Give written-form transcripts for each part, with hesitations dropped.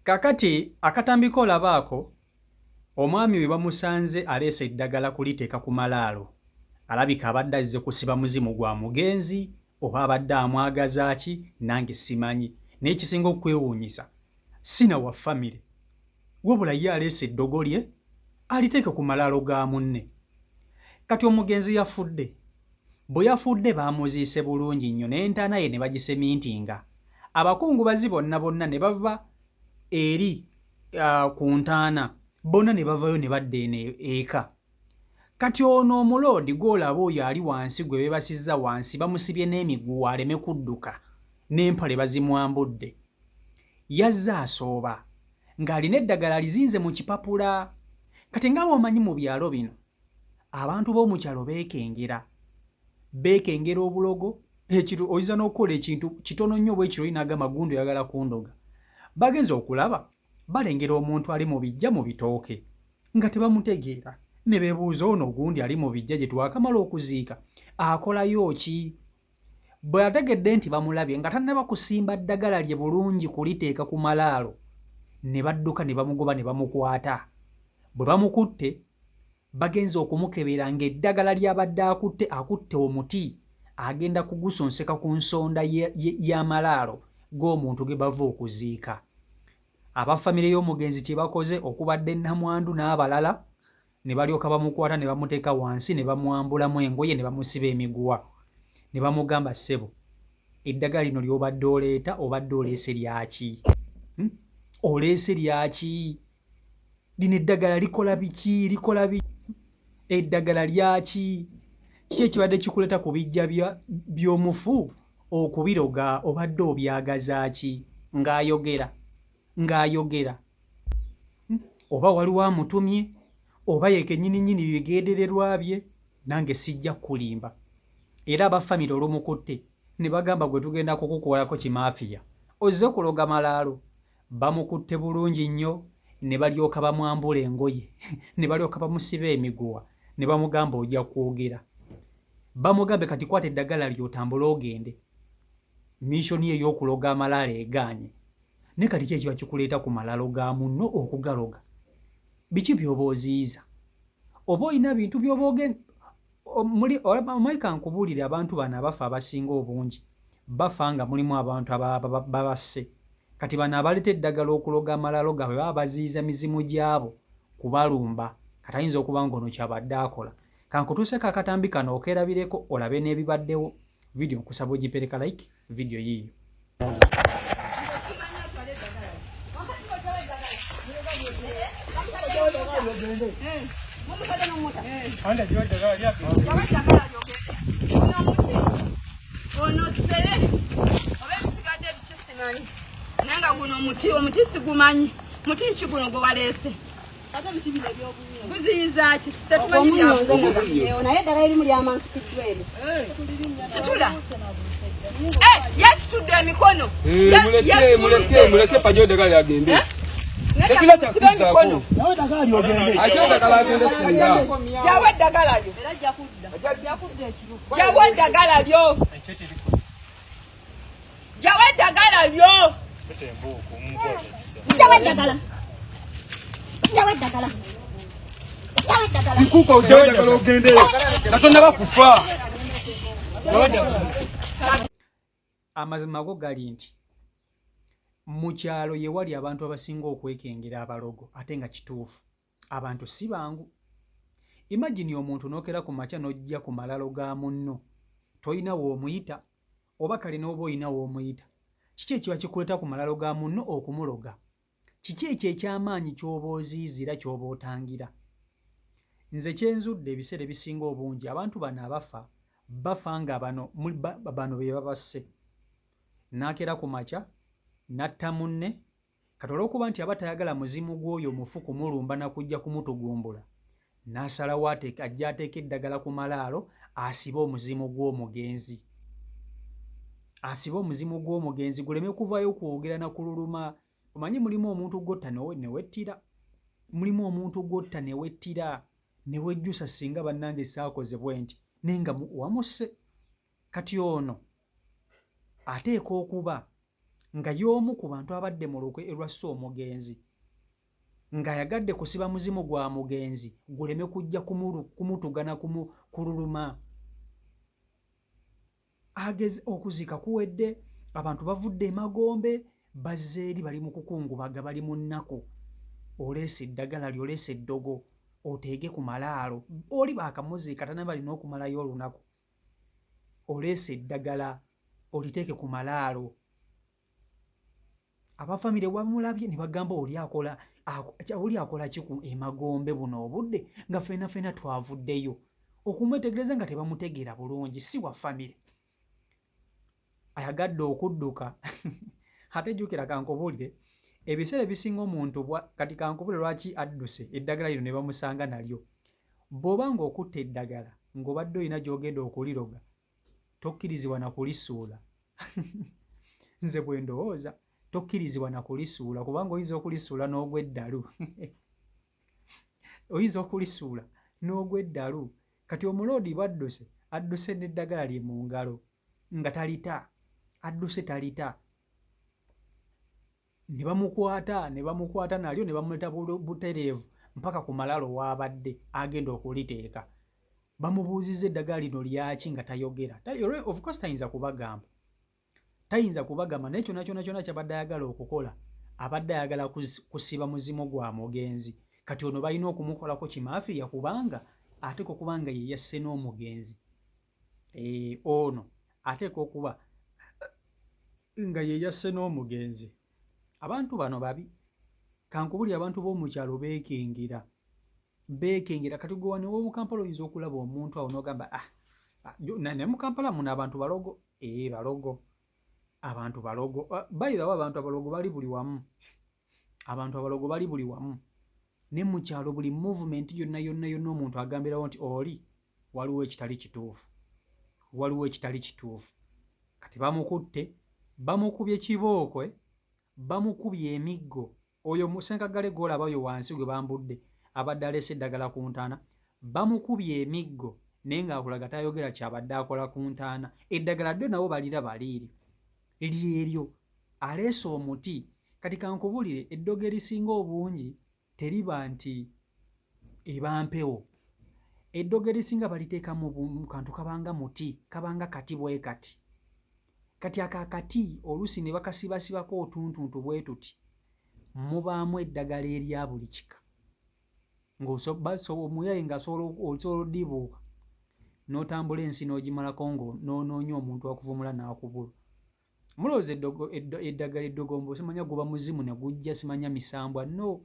Kakati akatambiko olabaako omwami we bamusanze aleese eddagala kuliteeka ku malaalo alabika abadde azze kusiba muzimu gwa mugenzi oba abadde amwagaza ki nange simanyi naye kisinga okwewuunyisa sina wa famire wabula ye aleese eddogo lye aliteeke ku malaalo ga munne. Kati omugenzi yafudde, bwe yafudde baamuziise bulungi nnyo n'entaana ye ne bagisemiintinga. Abakungubazi bonna ne bava eri ku ntaana bonna ne bavayo ne badda eno eka. Kati ono omuloodi gw'olaba oyo ali wansi gwe beebasizza wansi bamusibye n'emiguwa aleme kudduka n'empale bazimwambudde. Yazze asooba ng'alina eddagala lizinze mu kipapula. Kati nga bw'omanyi mu byalo bino abantu b'omukyalo beekengera obulogo ekiro oyinza n'okukola ekintu kitono nnyo bwe kiro n'agamba gundu oyagala kundoga. Bagenze okulaba balengera omuntu ali mu bijja mu bitooke nga tebamutegeera ne beebuuza ono ogundi ali mu bijja gye twakamala okuziika akolayo ki? Bwe ategedde nti bamulabye nga tannaba kusimba ddagala lye bulungi kuliteeka ku malaalo ne badduka ne bamugoba ne bamukwata. Bwe bamukutte bagenze okumukebera ng'eddagala ly'abadde akutte omuti agenda kugusonseka ku nsonda y'amalaalo g'omuntu ge bava okuziika. Abafamire y'omugenzi kye bakoze okubadde nnamwandu n'abalala ne balyoka bamukwata ne bamuteeka wansi ne bamwambulamu engoye ne bamusiba emiguwa ne bamugamba ssebo eddagala lino ly'obadde oleeta obadde oleese lyaki? Oleese lyaki? Lino eddagala likola biki? Eddagala lyaki? Ki ekibadde kikuleeta ku bijja by'omufu okubiroga obadde obyagaza ki? Ng'ayogera oba waliwo amutumye oba yekennyini bigendererwa bye nange sijja kulimba. Era abafamire olumukutte ne bagamba gwe tugenda kukukolako kimaafiya ozze kuloga malaalo. Bamukutte bulungi nnyo ne balyoka bamwambula engoye ne balyoka bamusiba emiguwa ne bamugamba ojja kwogera. Bamugambe kati kwata eddagala ly'otambule ogende. Missoni ey'okuloga amalaalo egaanye. Ne kati ki ekiba kikuleeta ku malaalo ga munno okugaloga? Biki by'oba oziyiza? Oba olina bintu by'oba ogenda Maika nkubuulire abantu bano abafa abasinga obungi bafa nga mulimu abantu babasse. Kati bano abaleeta eddagala okuloga amalaalo gaabwe baba baziyiza mizimu gyabo kubalumba. Kati ayinza okuba ng'ono kyabadde akola. Kankutuuseko akatambi kano okeerabireko olabe n'ebibaddewo. Vidiyo nkusaba ogipereka like vidiyo yiiyo. Nanga guno omuti sigumanyi. Muti ki guno gwe waleese? Guziyiza ki? Tetumanyi byakuyo. Naye eddagala erimu lyamansi kitwere. Situla. Yasitudde emikono. Muleke pajo eddagala lyagende. Tekila kyakusaako. Ate eddagala agende singa. Jawe eddagala lyo. Jawe eddagala lyo. Jawe eddagala lyo. Ikuuka ojjawe eddagala ogende. Katonda bakufa. Amazima go gali nti mu kyalo ye wali abantu abasinga okwekengera abalogo ate nga kituufu abantu si bangu. Imagine omuntu n'okera ku makya n'ojja ku malaalo ga munno toyina w'omuyita oba kale n'oba oyina w'omuyita. Kiki ekiba kikuleeta ku malaalo ga munno okumuloga? Kiki ekyo eky'amaanyi ky'oba oziizira ky'oba otangira? Nze kyenzudde ebiseera ebisinga obungi abantu bano bafa nga bano be babasse. N'akera ku makya n'atta munne kati olw'okuba nti aba tayagala muzimu gw'oyo mufu kumulumba na kujja kumutugumbula n'asalawo ajja ateeka eddagala ku malaalo asibe omuzimu gw'omugenzi. Asibe omuzimu gw'omugenzi guleme kuvaayo kwogera na kululuma. Omanyi mulimu omuntu gwotta ne wettira. Mulimu omuntu gwotta ne wettira ne wejjusa singa bannange saakoze bwe nti nenga wamusse. Kati ono ateeka okuba nga y'omu ku bantu abadde mu lukwe lwassa omugenzi ng'ayagadde kusiba muzimu gwa mugenzi guleme kujja kumutugana kululuma. Ageze okuzika kuwedde, abantu bavudde emagombe bazze eri bali mu kukungubaga bali mu nnaku. Oleese eddagala lyoleese eddogo oteege ku malaalo oli baakamuziika tana balina okumalayo olunaku. Oleese eddagala oliteeke ku malaalo. Abafamire bamulabye ne bagamba oli akola ki ku emagombe buno obudde nga ffena twavuddeyo. Okumwetegereza nga tebamutegeera bulungi si wa famire. Ayagadde okudduka ate jjukira kankubulire ebiseera ebisinga omuntu kati kankubulire lwaki adduse eddagala lino ne bamusanga nalyo. Bw'oba ng'okutta eddagala ng'obadde olina gy'ogenda okuliroga tokkirizibwa na kulisuula. Nze bwe ndowooza tokkirizibwa na kulisuula kubanga oyinza okulisuula n'ogwa eddalu. Oyinza okulisuula n'ogwa eddalu. Kati omuloodi bw'adduse adduse n'eddagala lye mu ngalo nga talita. Adduse talita. Ne bamukwata nalyo ne bamuleta butereevu mpaka ku malaalo w'abadde agenda okuliteeka. Bamubuuzizza eddagala lino lyaki nga tayogera. Of course tayinza kubagamba. Naye kyonna ky'abadde ayagala okukola abadde ayagala kusiba muzimu gwa mugenzi. Kati ono balina okumukolako kimaafiya kubanga ateeka okuba nga ye yasse n'omugenzi. Ono ateeka okuba nga ye yasse n'omugenzi. Abantu bano babi. Kankubulya abantu b'omu kyalo beekengira. Kati gwe wano w'omu Kampala oyinza okulaba omuntu awo n'ogamba ne mu Kampala muno abantu balogo. Balogo. Abantu balogo. By the way, abantu abalogo bali buli wamu. Abantu abalogo bali buli wamu. Ne mu kyalo buli movement yonna omuntu agambirawo nti oli waliwo ekitali kituufu. Waliwo ekitali kituufu. Kati bamukutte, bamukubye kibooko, bamukubye emiggo. Oyo musenkagale gw'olaba oyo wansi gwe bambudde abadde aleese eddagala ku ntaana. Bamukubye emiggo naye ng'akulaga tayogera kyabadde akola ku ntaana. Eddagala ddyo nabo balira baliiri. Lyeryo aleese omuti. Kati kankubulire eddogo erisinga obungi teriba nti eba mpewo. Eddogo erisinga baliteeka mu kantu kabanga muti, kabanga kati bwe kati. Kati akakati oluusi ne bakasibasibako otuntuntu bwe tuti mubaamu eddagala erya buli kika. Omuyayi ng'osobola oddibuuka n'otambula ensi n'ogimalako n'onoonya omuntu akuvumula n'akubula. Mulowooza eddagala eddogombo simanya guba muzimu ne gujja simanya misambwa. No,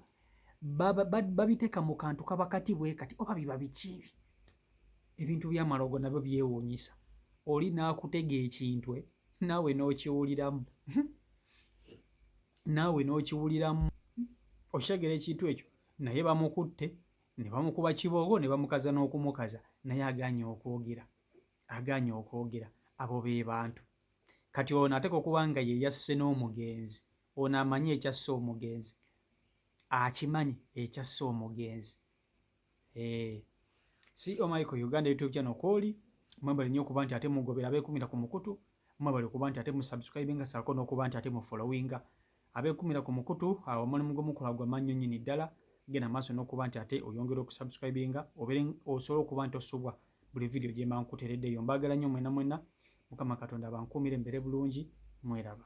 babiteeka mu kantu kaba kati bwe kati oba biba biki? Ebintu by'amalogo nabyo byewuunyisa. Oli n'akutega ekintu naawe n'okiwuliramu. Naawe n'okiwuliramu. Okitegera ekintu ekyo naye bamukutte ne bamukuba kiboogo ne bamukaza n'okumukaza naye agaanye okwogera. Agaanye okwogera. Abo be bantu. Kati ono ateeka okuba nga ye yasse n'omugenzi. Ono amanyi ekyasse omugenzi. Akimanyi ekyasse omugenzi. CEO Michael Uganda YouTube channel kwoli. Mwebale nnyo okuba nti ate mugobera abeekumira ku mukutu. Mwebale okuba nti ate mu subscribinga ssaako n'okuba nti ate mu followinga. Abeekumira ku mukutu awo omulimu gw'omukola gwa mannyo nnyini ddala. Genda maaso n'okuba nti ate oyongera okusubscribinga osobola okuba nti osubwa buli video gye mba nkuteereddeyo. Mbaagala nnyo mwena. Mukama Katonda abankuumire mbeere bulungi. Mweraba.